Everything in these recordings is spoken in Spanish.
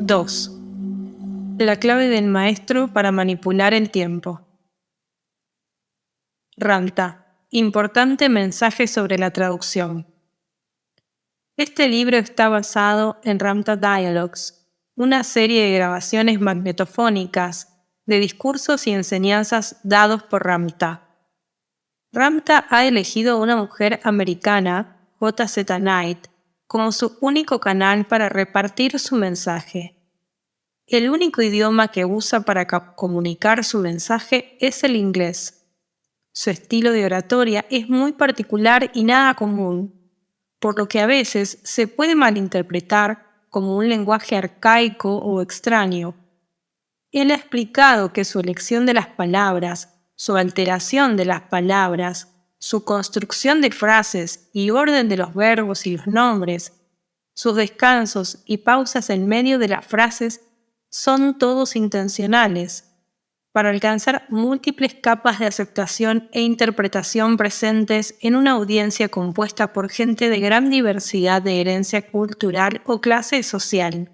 2. La clave del maestro para manipular el tiempo. Ramtha. Importante mensaje sobre la traducción. Este libro está basado en Ramtha Dialogues, una serie de grabaciones magnetofónicas de discursos y enseñanzas dados por Ramtha. Ramtha ha elegido a una mujer americana, J.Z. Knight, como su único canal para repartir su mensaje. El único idioma que usa para comunicar su mensaje es el inglés. Su estilo de oratoria es muy particular y nada común, por lo que a veces se puede malinterpretar como un lenguaje arcaico o extraño. Él ha explicado que su elección de las palabras, su alteración de las palabras, su construcción de frases y orden de los verbos y los nombres, sus descansos y pausas en medio de las frases son todos intencionales, para alcanzar múltiples capas de aceptación e interpretación presentes en una audiencia compuesta por gente de gran diversidad de herencia cultural o clase social.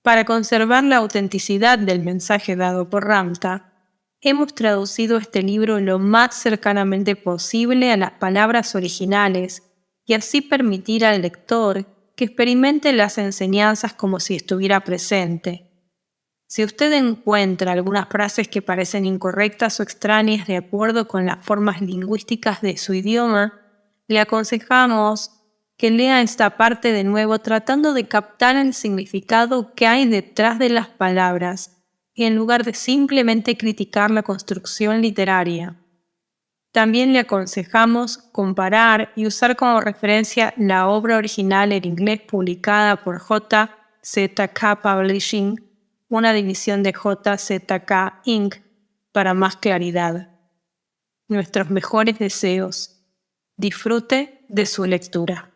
Para conservar la autenticidad del mensaje dado por Ramtha, hemos traducido este libro lo más cercanamente posible a las palabras originales y así permitir al lector que experimente las enseñanzas como si estuviera presente. Si usted encuentra algunas frases que parecen incorrectas o extrañas de acuerdo con las formas lingüísticas de su idioma, le aconsejamos que lea esta parte de nuevo tratando de captar el significado que hay detrás de las palabras, en lugar de simplemente criticar la construcción literaria. También le aconsejamos comparar y usar como referencia la obra original en inglés publicada por JZK Publishing, una división de JZK Inc., para más claridad. Nuestros mejores deseos. Disfrute de su lectura.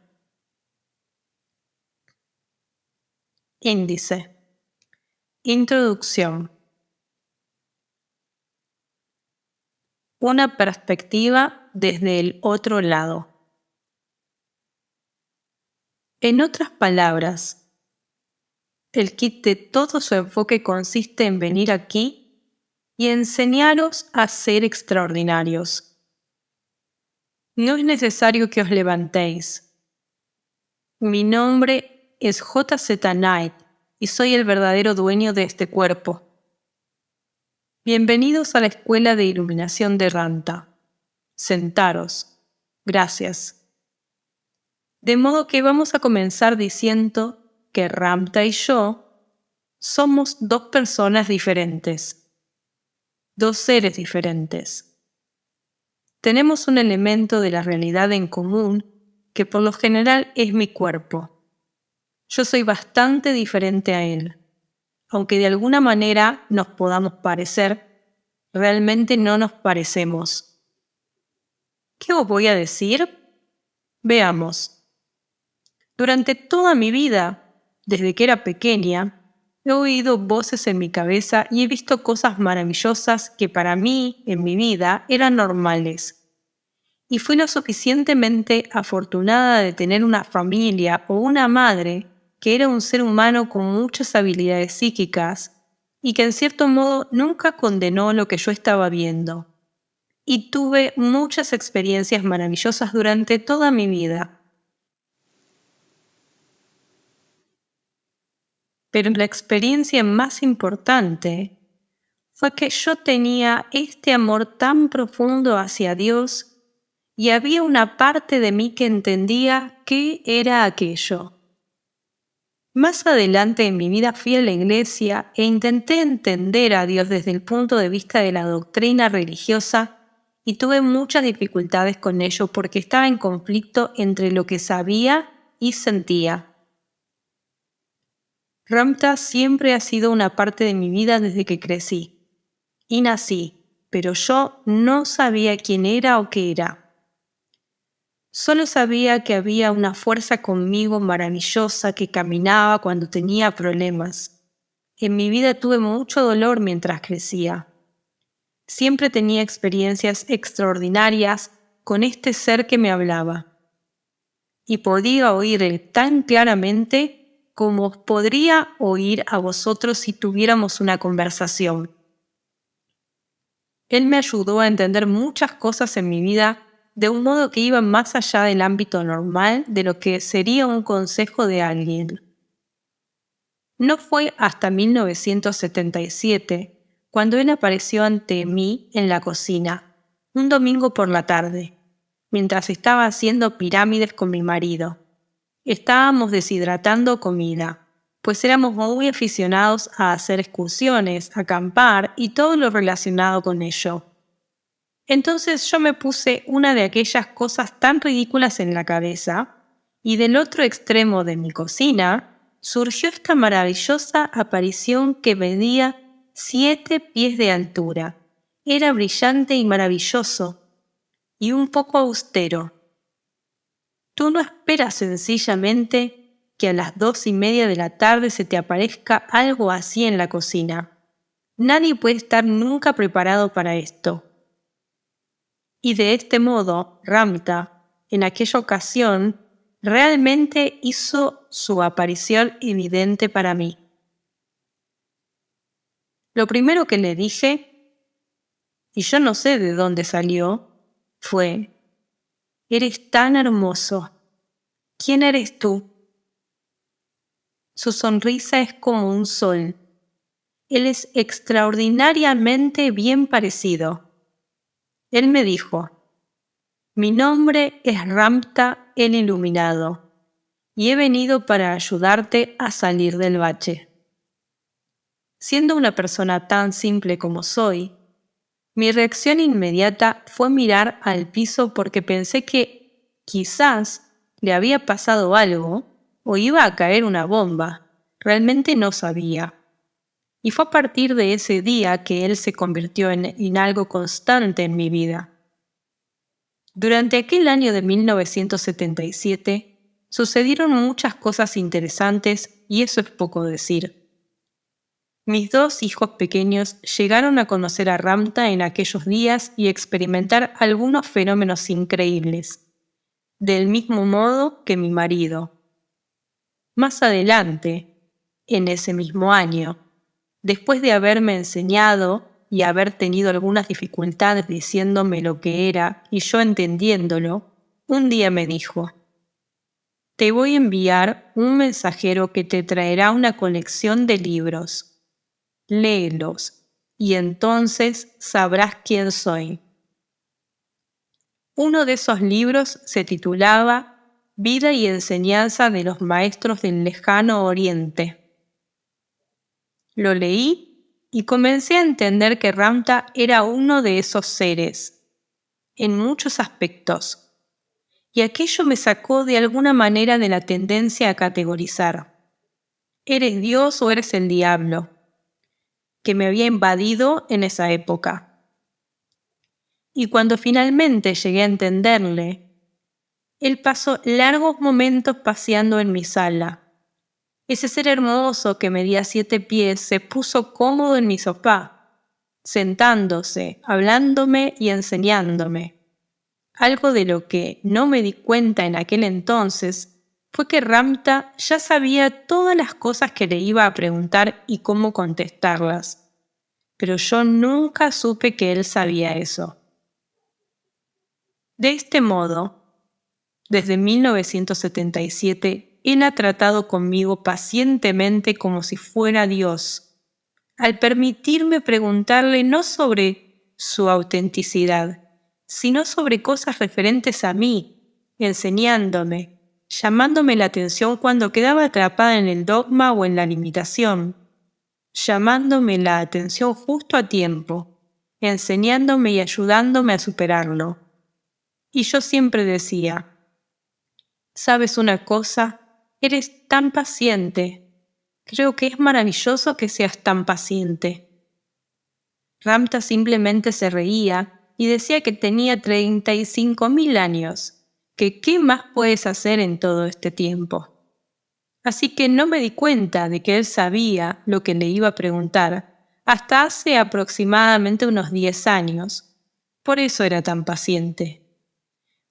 Índice. Introducción. Una perspectiva desde el otro lado. En otras palabras, el kit de todo su enfoque consiste en venir aquí y enseñaros a ser extraordinarios. No es necesario que os levantéis. Mi nombre es J.Z. Knight y soy el verdadero dueño de este cuerpo. Bienvenidos a la Escuela de Iluminación de Ramtha. Sentaros. Gracias. De modo que vamos a comenzar diciendo que Ramtha y yo somos dos personas diferentes, dos seres diferentes. Tenemos un elemento de la realidad en común que por lo general es mi cuerpo. Yo soy bastante diferente a él. Aunque de alguna manera nos podamos parecer, realmente no nos parecemos. ¿Qué os voy a decir? Veamos. Durante toda mi vida, desde que era pequeña, he oído voces en mi cabeza y he visto cosas maravillosas que para mí, en mi vida, eran normales. Y fui lo suficientemente afortunada de tener una familia o una madre que era un ser humano con muchas habilidades psíquicas y que en cierto modo nunca condenó lo que yo estaba viendo. Y tuve muchas experiencias maravillosas durante toda mi vida. Pero la experiencia más importante fue que yo tenía este amor tan profundo hacia Dios y había una parte de mí que entendía qué era aquello. Más adelante en mi vida fui a la iglesia e intenté entender a Dios desde el punto de vista de la doctrina religiosa y tuve muchas dificultades con ello porque estaba en conflicto entre lo que sabía y sentía. Ramtha siempre ha sido una parte de mi vida desde que crecí y nací, pero yo no sabía quién era o qué era. Solo sabía que había una fuerza conmigo maravillosa que caminaba cuando tenía problemas. En mi vida tuve mucho dolor mientras crecía. Siempre tenía experiencias extraordinarias con este ser que me hablaba. Y podía oírle tan claramente como os podría oír a vosotros si tuviéramos una conversación. Él me ayudó a entender muchas cosas en mi vida de un modo que iba más allá del ámbito normal de lo que sería un consejo de alguien. No fue hasta 1977 cuando él apareció ante mí en la cocina, un domingo por la tarde, mientras estaba haciendo pirámides con mi marido. Estábamos deshidratando comida, pues éramos muy aficionados a hacer excursiones, acampar y todo lo relacionado con ello. Entonces yo me puse una de aquellas cosas tan ridículas en la cabeza, y del otro extremo de mi cocina surgió esta maravillosa aparición que medía 7 pies de altura. Era brillante y maravilloso, y un poco austero. Tú no esperas sencillamente que a las 2:30 de la tarde se te aparezca algo así en la cocina. Nadie puede estar nunca preparado para esto. Y de este modo, Ramta, en aquella ocasión, realmente hizo su aparición evidente para mí. Lo primero que le dije, y yo no sé de dónde salió, fue: «Eres tan hermoso. ¿Quién eres tú?» Su sonrisa es como un sol. Él es extraordinariamente bien parecido. Él me dijo: «Mi nombre es Ramta el Iluminado, y he venido para ayudarte a salir del bache». Siendo una persona tan simple como soy, mi reacción inmediata fue mirar al piso porque pensé que quizás le había pasado algo o iba a caer una bomba. Realmente no sabía. Y fue a partir de ese día que él se convirtió en algo constante en mi vida. Durante aquel año de 1977 sucedieron muchas cosas interesantes y eso es poco decir. Mis 2 hijos pequeños llegaron a conocer a Ramta en aquellos días y experimentar algunos fenómenos increíbles, del mismo modo que mi marido. Más adelante, en ese mismo año, después de haberme enseñado y haber tenido algunas dificultades diciéndome lo que era y yo entendiéndolo, un día me dijo: «Te voy a enviar un mensajero que te traerá una colección de libros. Léelos, y entonces sabrás quién soy». Uno de esos libros se titulaba Vida y enseñanza de los maestros del lejano oriente. Lo leí y comencé a entender que Ramta era uno de esos seres, en muchos aspectos, y aquello me sacó de alguna manera de la tendencia a categorizar: ¿eres Dios o eres el diablo?, que me había invadido en esa época. Y cuando finalmente llegué a entenderle, él pasó largos momentos paseando en mi sala. Ese ser hermoso que medía 7 pies se puso cómodo en mi sofá, sentándose, hablándome y enseñándome. Algo de lo que no me di cuenta en aquel entonces fue que Ramta ya sabía todas las cosas que le iba a preguntar y cómo contestarlas. Pero yo nunca supe que él sabía eso. De este modo, desde 1977, él ha tratado conmigo pacientemente como si fuera Dios, al permitirme preguntarle no sobre su autenticidad, sino sobre cosas referentes a mí, enseñándome, llamándome la atención cuando quedaba atrapada en el dogma o en la limitación, llamándome la atención justo a tiempo, enseñándome y ayudándome a superarlo. Y yo siempre decía: «¿Sabes una cosa? Eres tan paciente. Creo que es maravilloso que seas tan paciente». Ramta simplemente se reía y decía que tenía 35.000 años, que ¿qué más puedes hacer en todo este tiempo? Así que no me di cuenta de que él sabía lo que le iba a preguntar hasta hace aproximadamente unos 10 años. Por eso era tan paciente.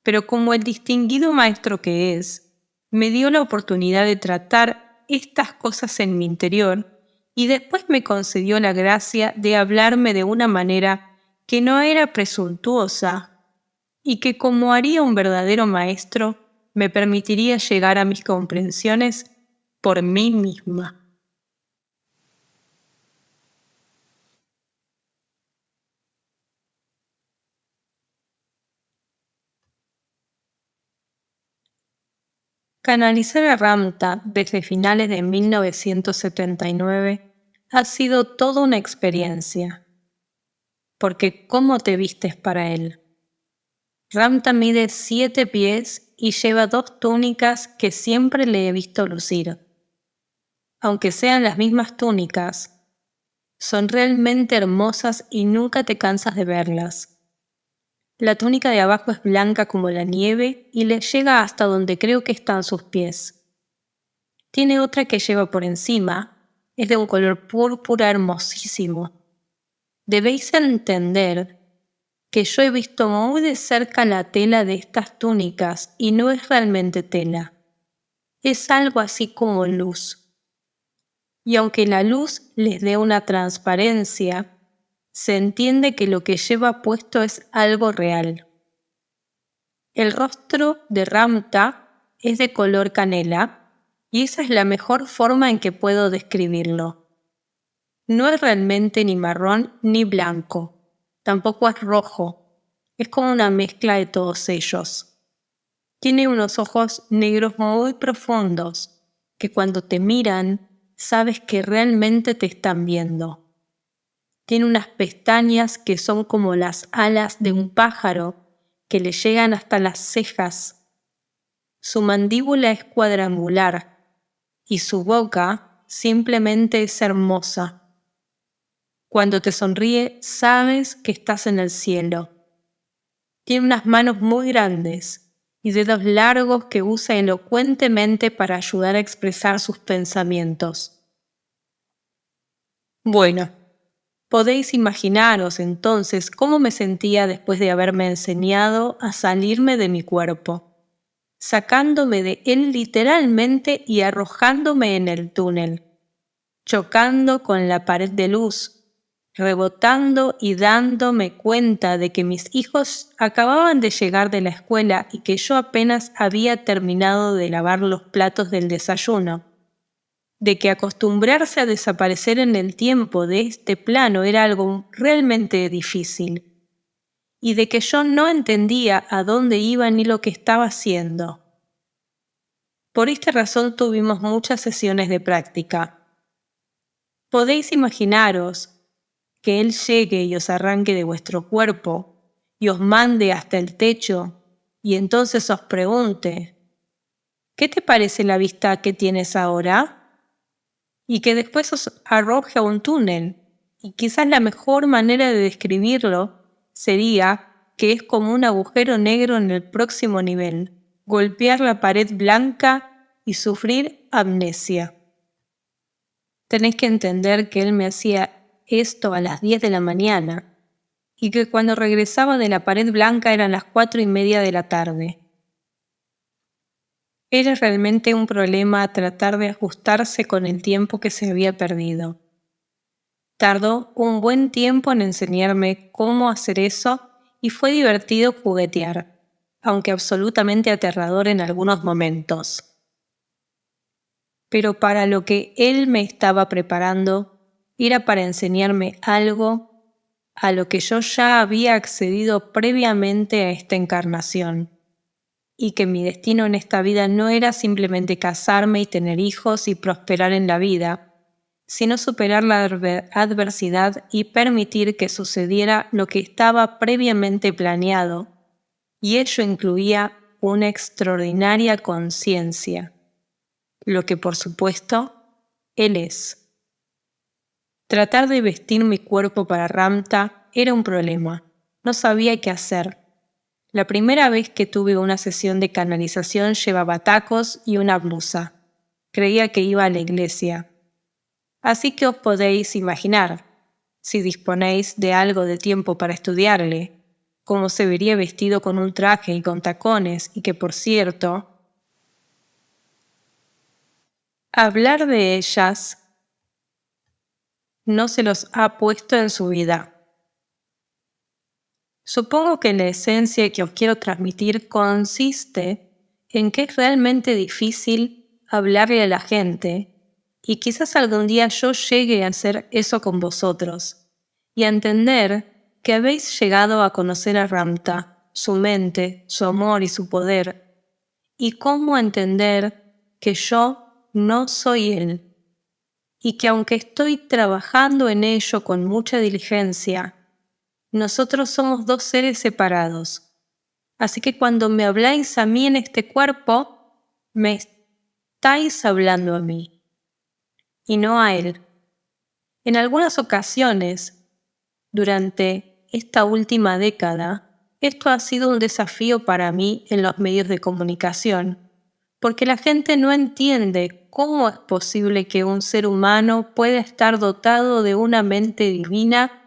Pero como el distinguido maestro que es, me dio la oportunidad de tratar estas cosas en mi interior y después me concedió la gracia de hablarme de una manera que no era presuntuosa y que, como haría un verdadero maestro, me permitiría llegar a mis comprensiones por mí misma. Canalizar a Ramta desde finales de 1979 ha sido toda una experiencia, porque ¿cómo te vistes para él? Ramta mide 7 pies y lleva 2 túnicas que siempre le he visto lucir. Aunque sean las mismas túnicas, son realmente hermosas y nunca te cansas de verlas. La túnica de abajo es blanca como la nieve y le llega hasta donde creo que están sus pies. Tiene otra que lleva por encima, es de un color púrpura hermosísimo. Debéis entender que yo he visto muy de cerca la tela de estas túnicas y no es realmente tela. Es algo así como luz. Y aunque la luz les dé una transparencia, se entiende que lo que lleva puesto es algo real. El rostro de Ramta es de color canela y esa es la mejor forma en que puedo describirlo. No es realmente ni marrón ni blanco, tampoco es rojo, es como una mezcla de todos ellos. Tiene unos ojos negros muy profundos que cuando te miran sabes que realmente te están viendo. Tiene unas pestañas que son como las alas de un pájaro que le llegan hasta las cejas. Su mandíbula es cuadrangular y su boca simplemente es hermosa. Cuando te sonríe, sabes que estás en el cielo. Tiene unas manos muy grandes y dedos largos que usa elocuentemente para ayudar a expresar sus pensamientos. Bueno, podéis imaginaros entonces cómo me sentía después de haberme enseñado a salirme de mi cuerpo, sacándome de él literalmente y arrojándome en el túnel, chocando con la pared de luz, rebotando y dándome cuenta de que mis hijos acababan de llegar de la escuela y que yo apenas había terminado de lavar los platos del desayuno, de que acostumbrarse a desaparecer en el tiempo de este plano era algo realmente difícil, y de que yo no entendía a dónde iba ni lo que estaba haciendo. Por esta razón tuvimos muchas sesiones de práctica. Podéis imaginaros que Él llegue y os arranque de vuestro cuerpo y os mande hasta el techo y entonces os pregunte, ¿qué te parece la vista que tienes ahora? Y que después os arroje a un túnel. Y quizás la mejor manera de describirlo sería que es como un agujero negro en el próximo nivel, golpear la pared blanca y sufrir amnesia. Tenéis que entender que él me hacía esto a las 10 de la mañana y que cuando regresaba de la pared blanca eran las 4:30 de la tarde. Era realmente un problema tratar de ajustarse con el tiempo que se había perdido. Tardó un buen tiempo en enseñarme cómo hacer eso y fue divertido juguetear, aunque absolutamente aterrador en algunos momentos. Pero para lo que él me estaba preparando era para enseñarme algo a lo que yo ya había accedido previamente a esta encarnación, y que mi destino en esta vida no era simplemente casarme y tener hijos y prosperar en la vida, sino superar la adversidad y permitir que sucediera lo que estaba previamente planeado, y ello incluía una extraordinaria conciencia, lo que por supuesto él es. Tratar de vestir mi cuerpo para Ramta era un problema. No sabía qué hacer. La primera vez que tuve una sesión de canalización llevaba tacos y una blusa. Creía que iba a la iglesia. Así que os podéis imaginar, si disponéis de algo de tiempo para estudiarle, cómo se vería vestido con un traje y con tacones y que, por cierto, hablar de ellas no se los ha puesto en su vida. Supongo que la esencia que os quiero transmitir consiste en que es realmente difícil hablarle a la gente y quizás algún día yo llegue a hacer eso con vosotros y a entender que habéis llegado a conocer a Ramta, su mente, su amor y su poder, y cómo entender que yo no soy él y que aunque estoy trabajando en ello con mucha diligencia, nosotros somos dos seres separados. Así que cuando me habláis a mí en este cuerpo, me estáis hablando a mí y no a él. En algunas ocasiones, durante esta última década, esto ha sido un desafío para mí en los medios de comunicación, porque la gente no entiende cómo es posible que un ser humano pueda estar dotado de una mente divina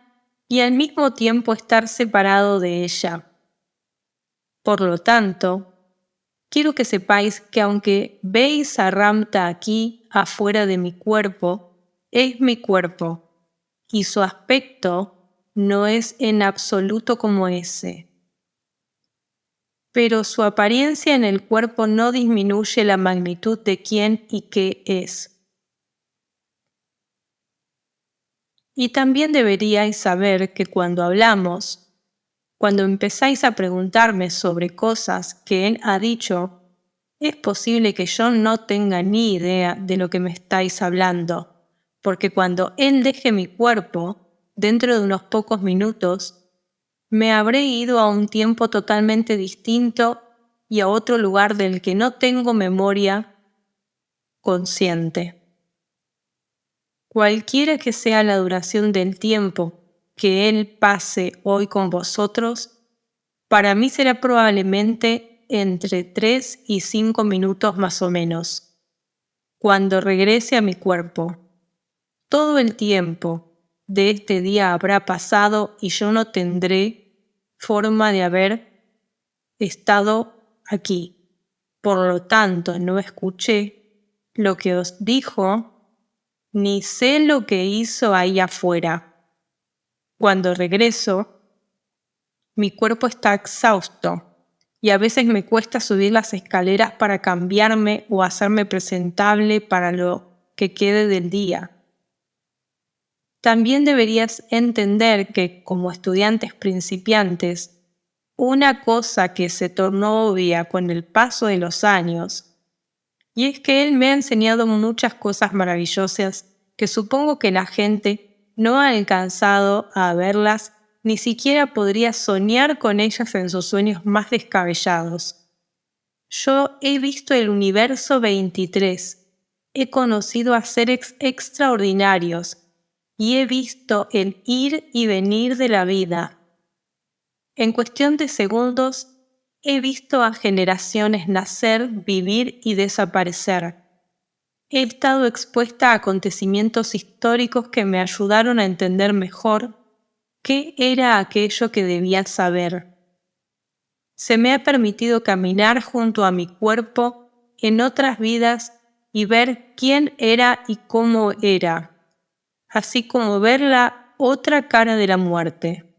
y al mismo tiempo estar separado de ella. Por lo tanto, quiero que sepáis que aunque veis a Ramta aquí afuera de mi cuerpo, es mi cuerpo, y su aspecto no es en absoluto como ese. Pero su apariencia en el cuerpo no disminuye la magnitud de quién y qué es. Y también deberíais saber que cuando hablamos, cuando empezáis a preguntarme sobre cosas que él ha dicho, es posible que yo no tenga ni idea de lo que me estáis hablando, porque cuando él deje mi cuerpo, dentro de unos pocos minutos, me habré ido a un tiempo totalmente distinto y a otro lugar del que no tengo memoria consciente. Cualquiera que sea la duración del tiempo que Él pase hoy con vosotros, para mí será probablemente entre 3 y 5 minutos más o menos, cuando regrese a mi cuerpo. Todo el tiempo de este día habrá pasado y yo no tendré forma de haber estado aquí. Por lo tanto, no escuché lo que os dijo ni sé lo que hizo ahí afuera. Cuando regreso, mi cuerpo está exhausto y a veces me cuesta subir las escaleras para cambiarme o hacerme presentable para lo que quede del día. También deberías entender que, como estudiantes principiantes, una cosa que se tornó obvia con el paso de los años, y es que él me ha enseñado muchas cosas maravillosas que supongo que la gente no ha alcanzado a verlas, ni siquiera podría soñar con ellas en sus sueños más descabellados. Yo he visto el universo 23, he conocido a seres extraordinarios y he visto el ir y venir de la vida. En cuestión de segundos, he visto a generaciones nacer, vivir y desaparecer. He estado expuesta a acontecimientos históricos que me ayudaron a entender mejor qué era aquello que debía saber. Se me ha permitido caminar junto a mi cuerpo en otras vidas y ver quién era y cómo era, así como ver la otra cara de la muerte.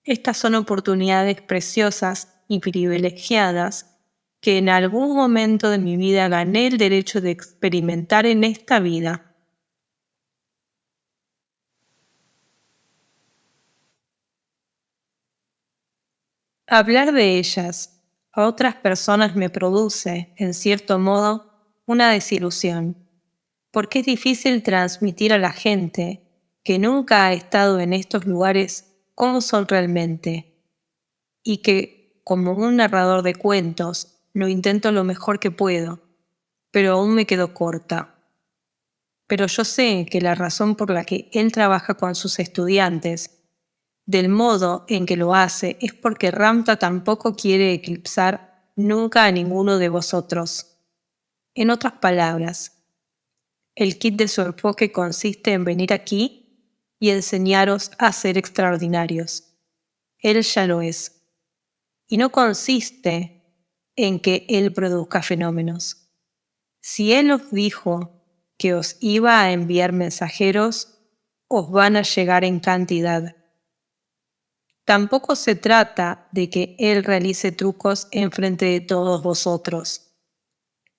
Estas son oportunidades preciosas y privilegiadas que en algún momento de mi vida gané el derecho de experimentar en esta vida. Hablar de ellas a otras personas me produce, en cierto modo, una desilusión, porque es difícil transmitir a la gente que nunca ha estado en estos lugares cómo son realmente, y que, como un narrador de cuentos, lo intento lo mejor que puedo, pero aún me quedo corta. Pero yo sé que la razón por la que él trabaja con sus estudiantes del modo en que lo hace es porque Ramta tampoco quiere eclipsar nunca a ninguno de vosotros. En otras palabras, el kit de su enfoque consiste en venir aquí y enseñaros a ser extraordinarios. Él ya lo es. Y no consiste en que Él produzca fenómenos. Si Él os dijo que os iba a enviar mensajeros, os van a llegar en cantidad. Tampoco se trata de que Él realice trucos en frente de todos vosotros.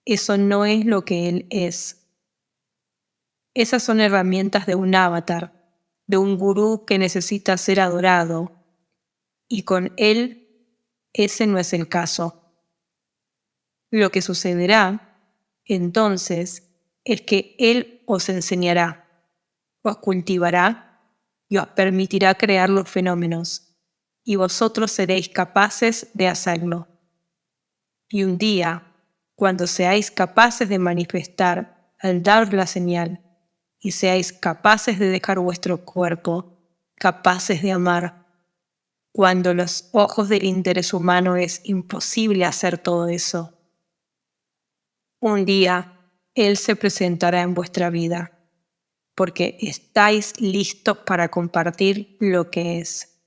Eso no es lo que Él es. Esas son herramientas de un avatar, de un gurú que necesita ser adorado. Y con Él, ese no es el caso. Lo que sucederá, entonces, es que Él os enseñará, os cultivará y os permitirá crear los fenómenos, y vosotros seréis capaces de hacerlo. Y un día, cuando seáis capaces de manifestar al dar la señal, y seáis capaces de dejar vuestro cuerpo, capaces de amar, cuando los ojos del interés humano es imposible hacer todo eso. Un día, Él se presentará en vuestra vida, porque estáis listos para compartir lo que es.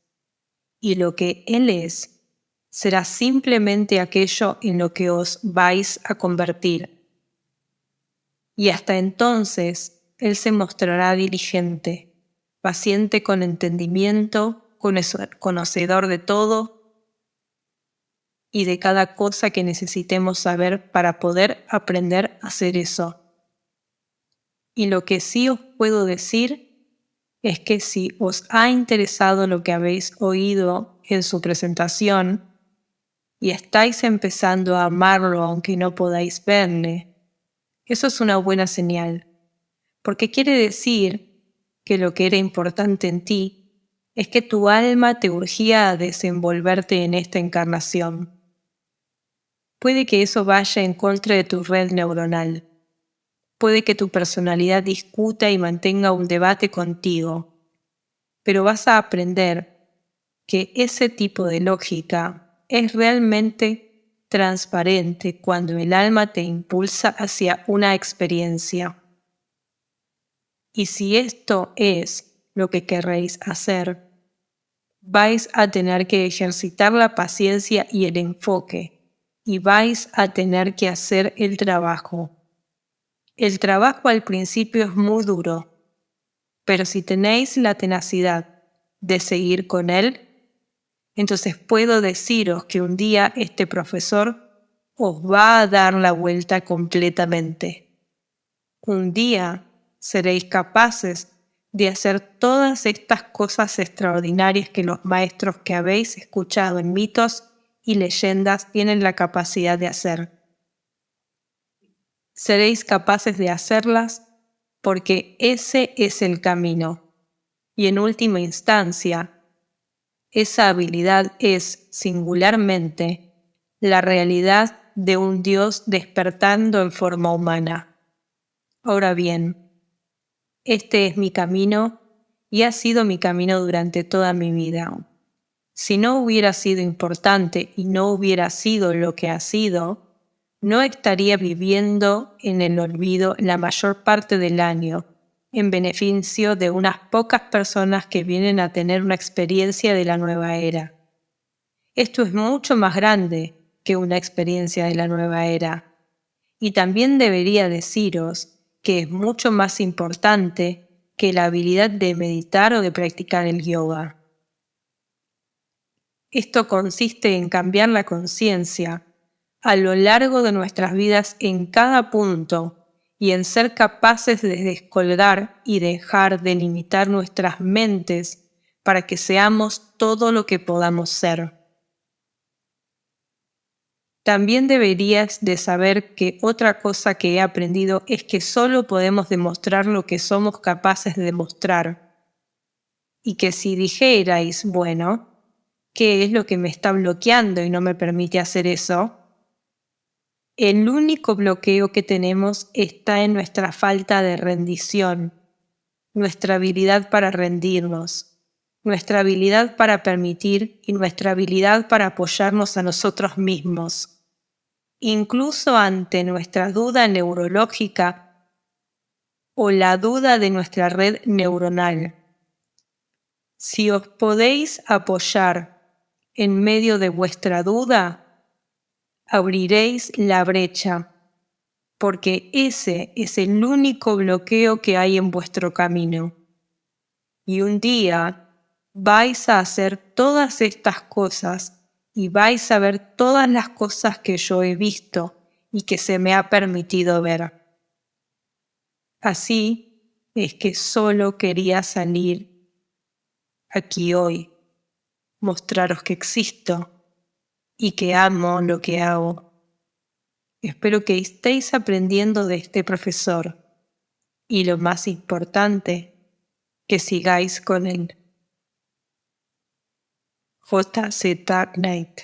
Y lo que Él es será simplemente aquello en lo que os vais a convertir. Y hasta entonces, Él se mostrará diligente, paciente con entendimiento, conocedor de todo y de cada cosa que necesitemos saber para poder aprender a hacer eso. Y lo que sí os puedo decir es que si os ha interesado lo que habéis oído en su presentación y estáis empezando a amarlo aunque no podáis verle, eso es una buena señal, porque quiere decir que lo que era importante en ti es que tu alma te urgía a desenvolverte en esta encarnación. Puede que eso vaya en contra de tu red neuronal. Puede que tu personalidad discuta y mantenga un debate contigo, pero vas a aprender que ese tipo de lógica es realmente transparente cuando el alma te impulsa hacia una experiencia. Y si esto es lo que querréis hacer, vais a tener que ejercitar la paciencia y el enfoque, y vais a tener que hacer el trabajo. El trabajo al principio es muy duro, pero si tenéis la tenacidad de seguir con él, entonces puedo deciros que un día este profesor os va a dar la vuelta completamente. Un día seréis capaces de hacer todas estas cosas extraordinarias que los maestros que habéis escuchado en mitos y leyendas tienen la capacidad de hacer. Seréis capaces de hacerlas porque ese es el camino. Y en última instancia, esa habilidad es, singularmente, la realidad de un Dios despertando en forma humana. Ahora bien, este es mi camino y ha sido mi camino durante toda mi vida. Si no hubiera sido importante y no hubiera sido lo que ha sido, no estaría viviendo en el olvido la mayor parte del año, en beneficio de unas pocas personas que vienen a tener una experiencia de la nueva era. Esto es mucho más grande que una experiencia de la nueva era. Y también debería deciros que es mucho más importante que la habilidad de meditar o de practicar el yoga. Esto consiste en cambiar la conciencia a lo largo de nuestras vidas en cada punto y en ser capaces de descolgar y dejar de limitar nuestras mentes para que seamos todo lo que podamos ser. También deberías de saber que otra cosa que he aprendido es que solo podemos demostrar lo que somos capaces de demostrar. Y que si dijerais, bueno, ¿qué es lo que me está bloqueando y no me permite hacer eso? El único bloqueo que tenemos está en nuestra falta de rendición, nuestra habilidad para rendirnos. nuestra habilidad para permitir y nuestra habilidad para apoyarnos a nosotros mismos, incluso ante nuestra duda neurológica o la duda de nuestra red neuronal. Si os podéis apoyar en medio de vuestra duda, abriréis la brecha, porque ese es el único bloqueo que hay en vuestro camino. Y un día vais a hacer todas estas cosas y vais a ver todas las cosas que yo he visto y que se me ha permitido ver. Así es que solo quería salir aquí hoy, mostraros que existo y que amo lo que hago. Espero que estéis aprendiendo de este profesor y, lo más importante, que sigáis con él. J.Z. Knight.